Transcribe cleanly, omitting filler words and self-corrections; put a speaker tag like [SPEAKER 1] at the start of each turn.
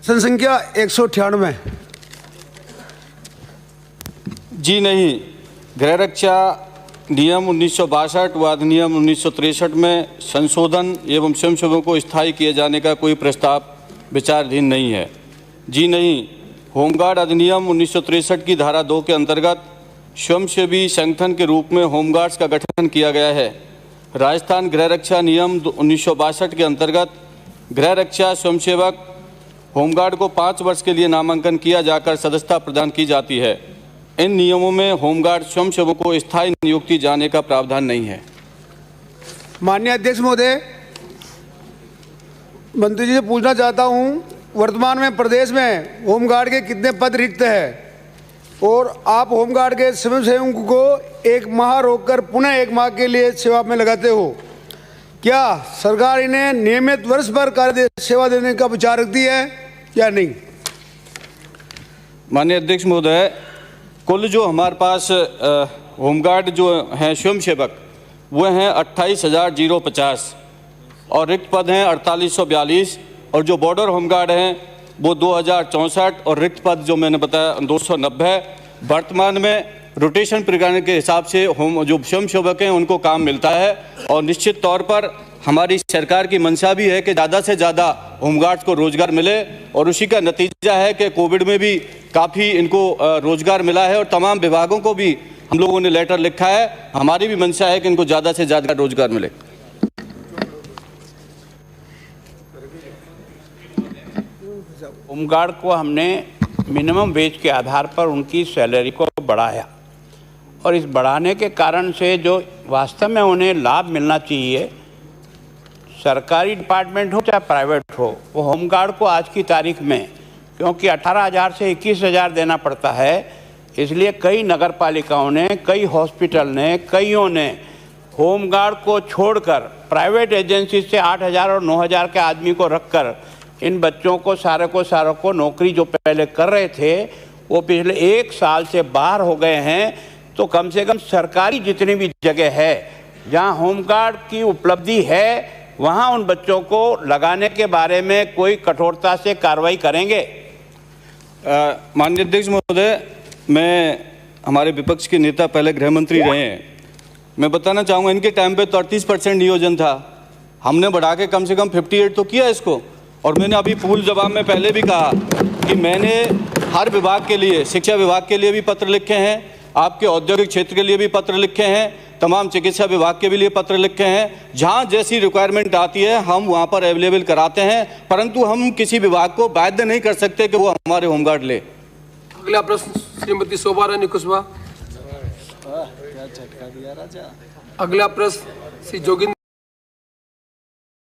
[SPEAKER 1] प्रश्न संख्या 198।
[SPEAKER 2] जी नहीं, गृह रक्षा नियम 1962 व अधिनियम 1963 में संशोधन एवं स्वयंसेवकों को स्थायी किए जाने का कोई प्रस्ताव विचाराधीन नहीं है। जी नहीं, होमगार्ड अधिनियम 1963 की धारा 2 के अंतर्गत स्वयंसेवी संगठन के रूप में होमगार्ड्स का गठन किया गया है। राजस्थान गृह रक्षा नियम 1962 के अंतर्गत गृह रक्षा स्वयंसेवक होमगार्ड को 5 वर्ष के लिए नामांकन किया जाकर सदस्यता प्रदान की जाती है। इन नियमों में होमगार्ड स्वयंसेवकों को स्थायी नियुक्ति जाने का प्रावधान नहीं है।
[SPEAKER 1] माननीय अध्यक्ष महोदय, मंत्री जी से पूछना चाहता हूं, वर्तमान में प्रदेश में होमगार्ड के कितने पद रिक्त हैं और आप होमगार्ड के स्वयंसेवकों को 1 माह रोककर पुनः 1 माह के लिए सेवा में लगाते हो? क्या सरकार इन्हें नियमित वर्ष भर कार्य सेवा देने का विचार रखती है या नहीं?
[SPEAKER 2] माननीय अध्यक्ष महोदय, कुल जो हमारे पास होमगार्ड जो हैं स्वयंसेवक वो हैं 28,050 और रिक्त पद हैं 4842 और जो बॉर्डर होमगार्ड हैं वो 2064 और रिक्त पद जो मैंने बताया 290। वर्तमान में रोटेशन प्रक्रिया के हिसाब से जो स्वयंसेवक हैं उनको काम मिलता है और निश्चित तौर पर हमारी सरकार की मंशा भी है कि ज़्यादा से ज़्यादा होमगार्ड्स को रोजगार मिले और उसी का नतीजा है कि कोविड में भी काफ़ी इनको रोजगार मिला है और तमाम विभागों को भी हम लोगों ने लेटर लिखा है। हमारी भी मंशा है कि इनको ज़्यादा से ज़्यादा रोजगार मिले।
[SPEAKER 3] होमगार्ड को हमने मिनिमम वेज के आधार पर उनकी सैलरी को बढ़ाया और इस बढ़ाने के कारण से जो वास्तव में उन्हें लाभ मिलना चाहिए, सरकारी डिपार्टमेंट हो चाहे प्राइवेट हो, वो होमगार्ड को आज की तारीख में क्योंकि 18,000 से 21,000 देना पड़ता है, इसलिए कई नगर पालिकाओं ने, कई हॉस्पिटल ने, कईयों ने होमगार्ड को छोड़कर प्राइवेट एजेंसी से 8,000 और 9,000 के आदमी को रखकर इन बच्चों को सारों को नौकरी जो पहले कर रहे थे वो पिछले 1 साल से बाहर हो गए हैं। तो कम से कम सरकारी जितनी भी जगह है जहां होमगार्ड की उपलब्धि है वहां उन बच्चों को लगाने के बारे में कोई कठोरता से कार्रवाई करेंगे।
[SPEAKER 2] माननीय अध्यक्ष महोदय, मैं हमारे विपक्ष के नेता पहले गृह मंत्री रहे हैं, मैं बताना चाहूँगा इनके टाइम पे तो 38% नियोजन था, हमने बढ़ा के कम से कम 58 तो किया इसको। और मैंने अभी पूर्ण जवाब में पहले भी कहा कि मैंने हर विभाग के लिए, शिक्षा विभाग के लिए भी पत्र लिखे हैं, आपके औद्योगिक क्षेत्र के लिए भी पत्र लिखे हैं, तमाम चिकित्सा विभाग के भी लिए पत्र लिखे हैं। जहां जैसी रिक्वायरमेंट आती है हम वहां पर अवेलेबल कराते हैं, परंतु हम किसी विभाग को बाध्य नहीं कर सकते कि वो हमारे होमगार्ड ले।
[SPEAKER 4] अगला प्रश्न श्रीमती शोभा रानी कुशवाहा। अगला प्रश्न श्री जोगिंदर